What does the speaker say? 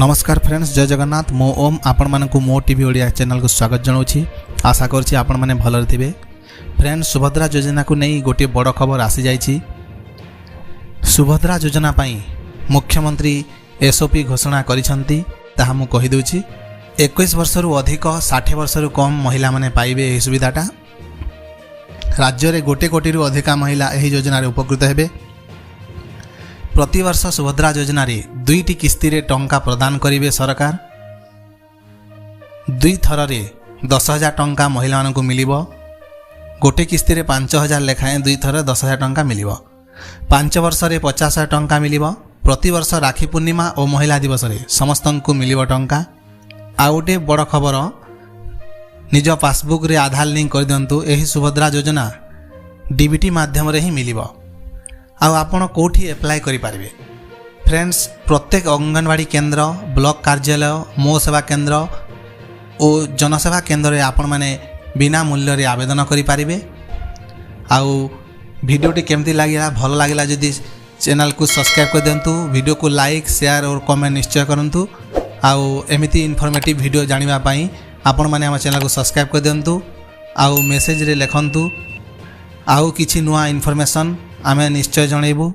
नमस्कार फ्रेंड्स, जय जगन्नाथ। मो ओम आपण मानकु मो टीवी ओडिया चैनल को स्वागत जनाऊँगी। आशा करछि आपण माने भलरे थिबे। फ्रेंड्स, सुभद्रा योजना को नहीं गोटे बड़ खबर आसी जाइछि। सुभद्रा योजना पई मुख्यमंत्री एसओपी घोषणा करिसंती, ताहा मु कहि दोछि। 21 वर्षरु अधिक 60 वर्षरु कम महिला माने पाइबे एही सुविधाटा। राज्य रे गोटे कोटी अधिक महिला एही योजना रे उपकृत हेबे। प्रतिवर्ष सुभद्रा योजना रे 2टी किस्ती रे टंका प्रदान करिवे सरकार। 2 थर रे 10,000 टंका महिला मानकु मिलिबो। गोटे किस्ती रे 5,000 लेखाएं 2 थर 10,000 टंका मिलिबो। 5 वर्ष रे 50,000 टंका मिलिबो। प्रतिवर्ष राखी पूर्णिमा और महिला दिवस रे समस्तंकु मिलिबो टंका। आ गोटे बड़ खबर, निज पासबुक रे आधार लिंक कर दियंतु। एही सुभद्रा योजना डीबीटी माध्यम रे ही मिलिबो। आउ आपण कोठी अप्लाई करि पारिबे। फ्रेंड्स, प्रत्येक अंगनवाड़ी केंद्र, ब्लॉक कार्यालय, मो सेवा केंद्र और जनसेवा केंद्र रे आपण माने बिना मूल्य रे आवेदन करि पारिबे। आउ वीडियोटी केमती लागिला, भल लागिला जदि चैनल को सब्सक्राइब कर दियंतु। वीडियो को लाइक, शेयर और कमेंट निश्चय करंतु। आउ एमिति इन्फॉर्मेटिव वीडियो जानिबा पई आपण माने हम चैनल को सब्सक्राइब कर दियंतु। आउ मेसेज रे लिखंतु। आउ किछि नुआ इन्फॉर्मेशन आमे निश्चय जणैबू।